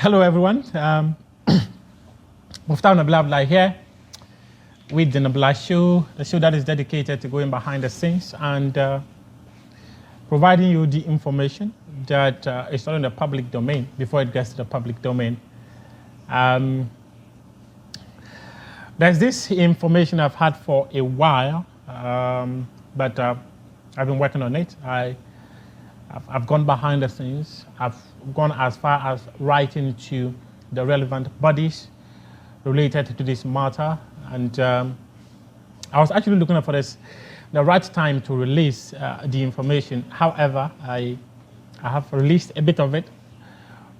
Hello, everyone. Nabila here with the Nabila Show, the show that is dedicated to going behind the scenes and providing you the information that is not in the public domain before it gets to the public domain. There's this information I've had for a while, but I've been working on it. I've gone behind the scenes. I've gone as far as writing to the relevant bodies related to this matter. And I was actually looking for the right time to release the information. However, I have released a bit of it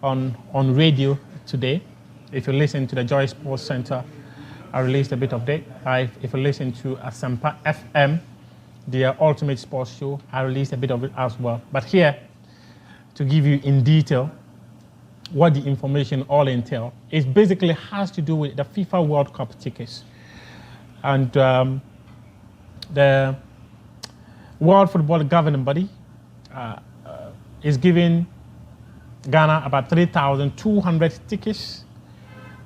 on radio today. If you listen to the Joy Sports Center, I released a bit of it. If you listen to Asampa FM, the Ultimate Sports Show, I released a bit of it as well. But here, to give you in detail what the information all entail, it basically has to do with the FIFA World Cup tickets. And the World Football Governing Body is giving Ghana about 3,200 tickets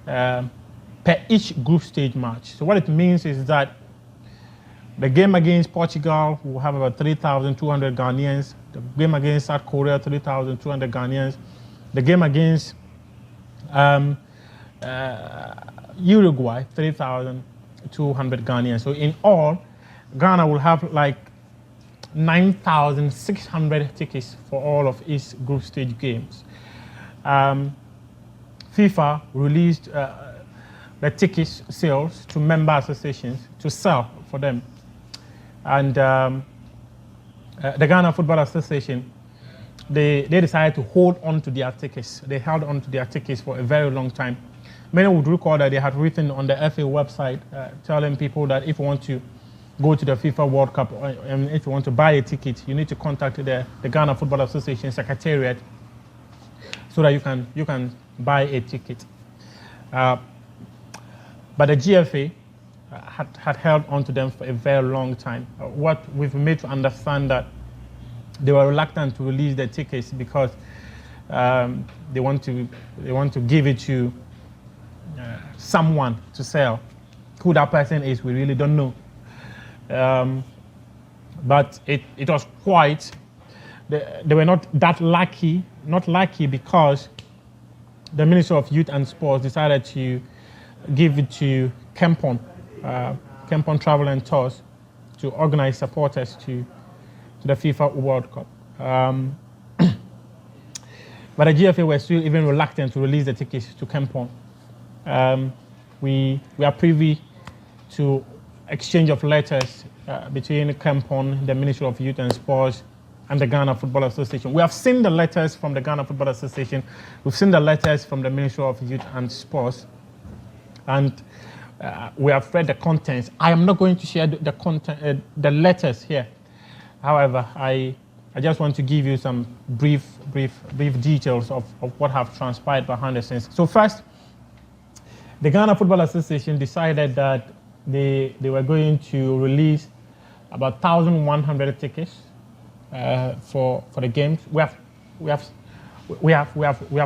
per each group stage match. So what it means is that the game against Portugal will have about 3,200 Ghanaians. The game against South Korea, 3,200 Ghanaians. The game against Uruguay, 3,200 Ghanaians. So in all, Ghana will have like 9,600 tickets for all of its group stage games. FIFA released the tickets sales to member associations to sell for them. And the Ghana Football Association, they decided to hold on to their tickets. They held on to their tickets for a very long time. Many would recall that they had written on the FA website telling people that if you want to go to the FIFA World Cup and if you want to buy a ticket, you need to contact the Ghana Football Association Secretariat so that you can buy a ticket. But the GFA had held on to them for a very long time. What we've made to understand that they were reluctant to release their tickets because they want to give it to someone to sell. Who that person is, we really don't know. But it was quite. They were not that lucky. Not lucky because the Ministry of Youth and Sports decided to give it to Kempon Travel and Tours to organize supporters to the FIFA World Cup. But the GFA were still even reluctant to release the tickets to Kempon. We are privy to exchange of letters between Kempon, the Ministry of Youth and Sports, and the Ghana Football Association. We have seen the letters from the Ghana Football Association. We've seen the letters from the Ministry of Youth and Sports. And we have read the contents. I am not going to share the content, the letters here. However, I just want to give you some brief details of what have transpired behind the scenes. So first, the Ghana Football Association decided that they were going to release about 1,100 tickets for the games. We have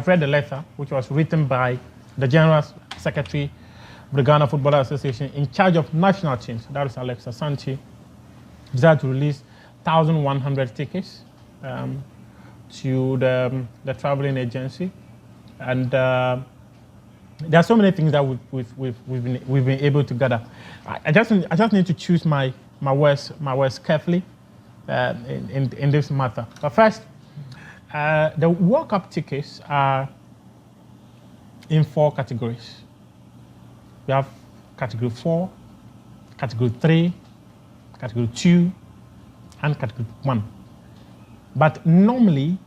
read the letter, which was written by the General Secretary of the Ghana Football Association in charge of national teams. That is Alex Asante. Decided to release 1,100 tickets to the traveling agency, and there are so many things that we've been able to gather. I just need to choose my words carefully in this matter. But first, the World Cup tickets are in 4 categories. We have category 4, category 3, category 2, and category 1. But normally,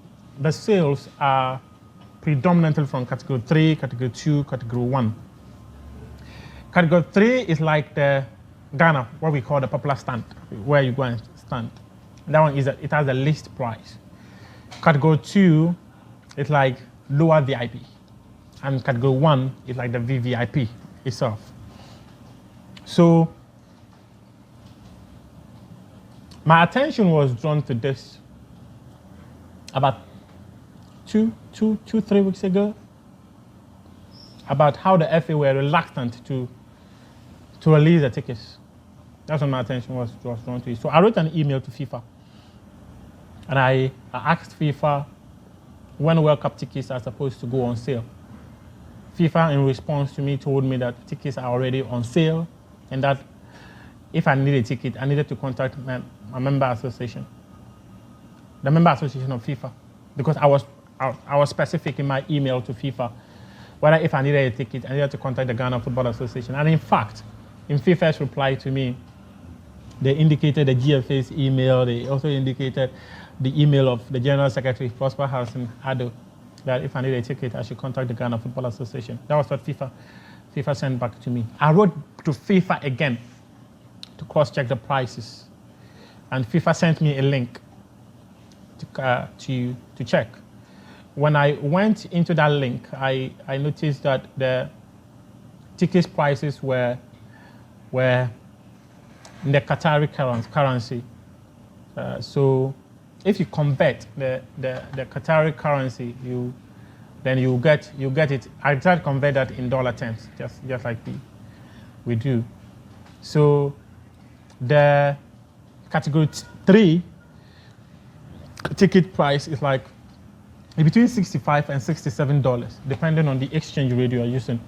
the sales are predominantly from category 3, category 2, category 1. Category 3 is like the Ghana, what we call the popular stand, where you go and stand. That one it has the least price. Category 2 is like lower VIP. And category 1 is like the VVIP itself. So my attention was drawn to this about 3 weeks ago. about how the FA were reluctant to release the tickets. That's when my attention was drawn to it. So I wrote an email to FIFA, and I asked FIFA when World Cup tickets are supposed to go on sale. FIFA, in response to me, told me that tickets are already on sale, and that if I needed a ticket, I needed to contact my member association, the member association of FIFA, because I was specific in my email to FIFA, whether if I needed a ticket, I needed to contact the Ghana Football Association. And in fact, in FIFA's reply to me, they indicated the GFA's email. They also indicated the email of the General Secretary, Prosper Hassan Ado, that if I need a ticket, I should contact the Ghana Football Association. That was what FIFA sent back to me. I wrote to FIFA again to cross-check the prices, and FIFA sent me a link to check. When I went into that link, I noticed that the ticket prices were in the Qatari currency. So if you convert the Qatari currency, you get it. I tried to convert that in dollar terms, just like we do. So the category 3 ticket price is like between $65 and $67, depending on the exchange rate you are using.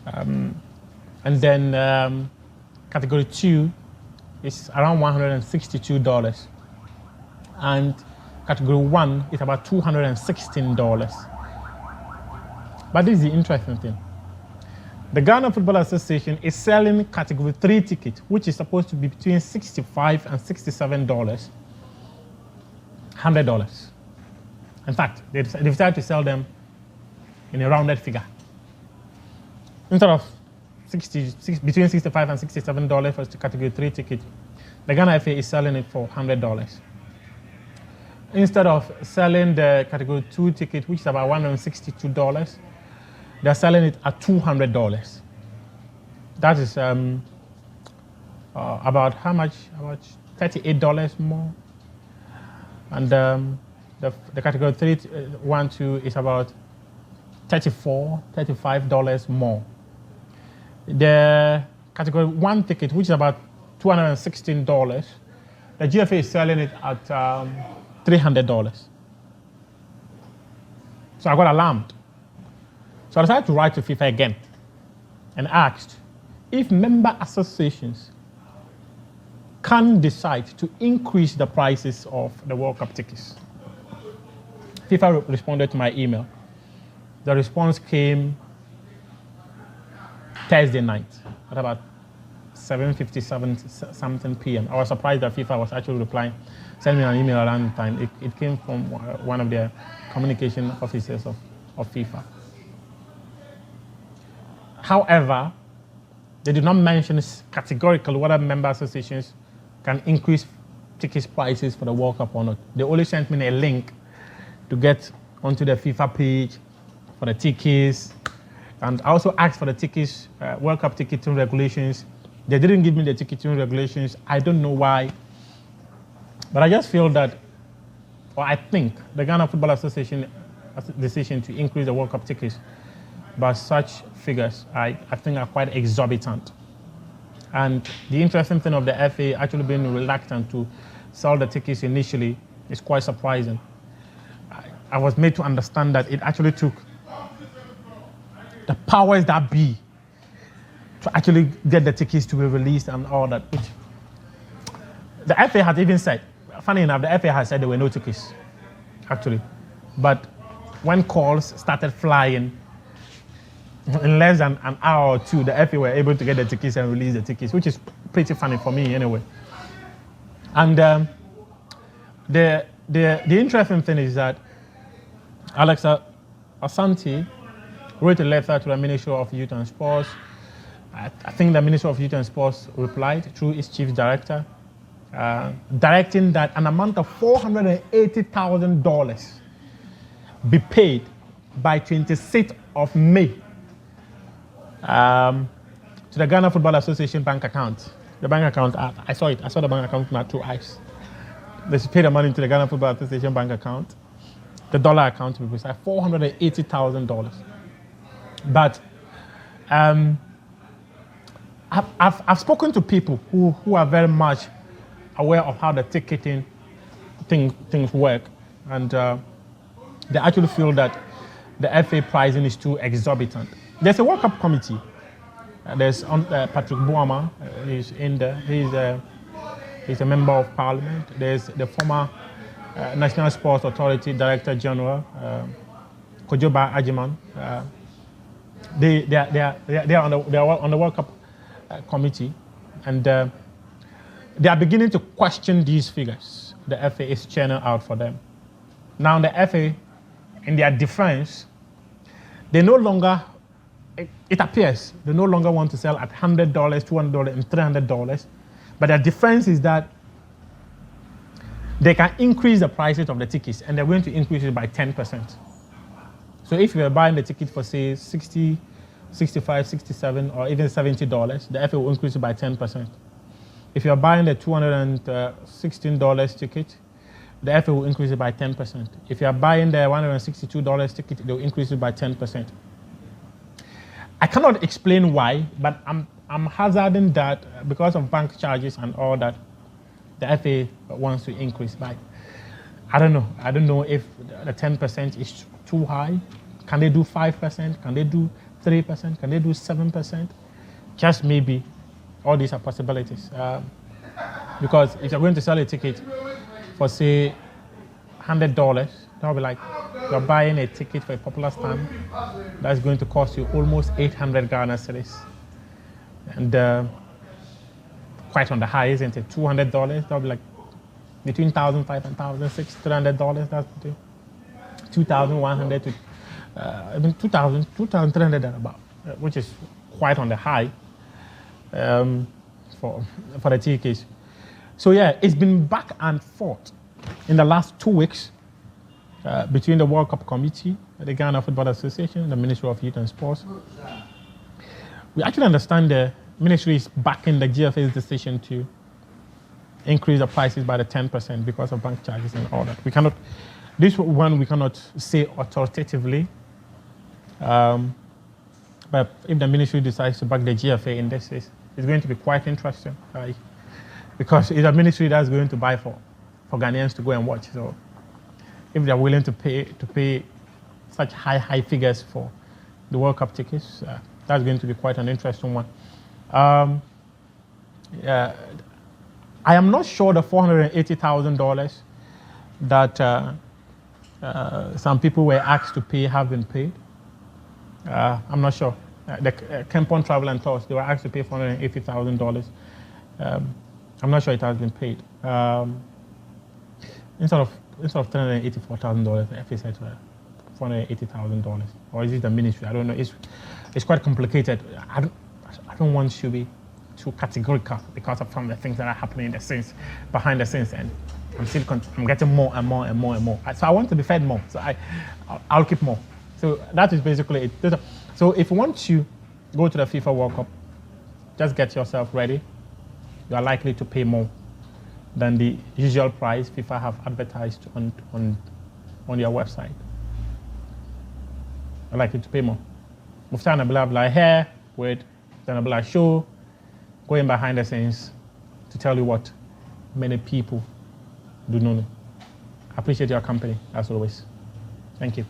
And then category 2 is around $162. And category 1 is about $216. But this is the interesting thing. The Ghana Football Association is selling category 3 ticket, which is supposed to be between $65 and $67, $100. In fact, they decided to sell them in a rounded figure. Instead of between $65 and $67 for the category 3 ticket, the Ghana FA is selling it for $100. Instead of selling the category 2 ticket, which is about $162, they're selling it at $200. That is about how much? About $38 more. And the category 3, 1, 2 is about $35 more. The category 1 ticket, which is about $216, the GFA is selling it at $300. So I got alarmed. So I decided to write to FIFA again and asked if member associations can decide to increase the prices of the World Cup tickets. FIFA responded to my email. The response came Thursday night at about 7:57 something p.m. I was surprised that FIFA was actually replying, sending me an email around the time. It came from one of their communication officers of FIFA. However, they did not mention categorically whether member associations can increase ticket prices for the World Cup or not. They only sent me a link to get onto the FIFA page for the tickets, and I also asked for the tickets, World Cup ticketing regulations. They didn't give me the ticketing regulations. I don't know why, but I just feel that, or I think the Ghana Football Association decision to increase the World Cup tickets by such figures, I think are quite exorbitant. And the interesting thing of the FA actually being reluctant to sell the tickets initially is quite surprising. I was made to understand that it actually took the powers that be to actually get the tickets to be released and all that. Which the FA had even said, funny enough, the FA had said there were no tickets, actually. But when calls started flying, in less than an hour or two, the FA were able to get the tickets and release the tickets, which is pretty funny for me anyway. And the interesting thing is that Alexa Asante wrote a letter to the Ministry of Youth and Sports. I think the Ministry of Youth and Sports replied through its chief director, directing that an amount of $480,000 be paid by 26th of May to the Ghana Football Association bank account. The bank account, I saw it. I saw the bank account with my 2 eyes. They should pay the money to the Ghana Football Association bank account, the dollar account to be precise, $480,000. But I've spoken to people who are very much aware of how the ticketing things work, and they actually feel that the FA pricing is too exorbitant. There's a World Cup committee. There's Patrick Bouama, he's in there. He's a member of parliament. There's the former National Sports Authority Director General, Kojoba Ajiman. They are on the World Cup committee, and they are beginning to question these figures the FA is churning out for them. Now the FA, in their defense, they no longer, it appears, they no longer want to sell at $100, $200, and $300, but their defense is that they can increase the prices of the tickets, and they're going to increase it by 10%. So if you're buying the ticket for, say, $60, $65, $67, or even $70, the FA will increase it by 10%. If you're buying the $216 ticket, the FA will increase it by 10%. If you're buying the $162 ticket, they'll increase it by 10%. I cannot explain why, but I'm hazarding that because of bank charges and all that, the FA wants to increase by. I don't know. I don't know if the 10% is too high. Can they do 5%? Can they do 3%? Can they do 7%? Just maybe. All these are possibilities. Because if you're going to sell a ticket for, say, $100, that'll be like you're buying a ticket for a popular stand that's going to cost you almost 800 Ghana cedis. And quite on the high, isn't it? $200, that'll be like between $1,500 and $1,600, $300. That's between 2,100 to even 2,000, 2,300 about, which is quite on the high for the tickets. So yeah, it's been back and forth in the last 2 weeks between the World Cup Committee, the Ghana Football Association, the Ministry of Youth and Sports. We actually understand the ministry is backing the GFA's decision to increase the prices by the 10% because of bank charges and all that. We cannot, this one we cannot say authoritatively, but if the ministry decides to back the GFA in this case, it's going to be quite interesting, because it's a ministry that's going to buy for Ghanaians to go and watch. So if they're willing to pay such high figures for the World Cup tickets, that's going to be quite an interesting one. I am not sure the $480,000 that some people were asked to pay have been paid. I'm not sure. The Kempon Travel and Tours, they were asked to pay $480,000. I'm not sure it has been paid. Instead of $384,000, the FA said $480,000. Or is it the ministry? I don't know. It's quite complicated. I don't want to be too categorical because of some of the things that are happening in the scenes, behind the scenes, and I'm getting more and more and more and more. So I want to be fed more. So I'll keep more. So that is basically it. So if you want to go to the FIFA World Cup, just get yourself ready. You are likely to pay more than the usual price FIFA have advertised on their website. You're likely to pay more. Mufta Nabila here with the Nabila Show, going behind the scenes to tell you what many people do not know. I appreciate your company, as always. Thank you.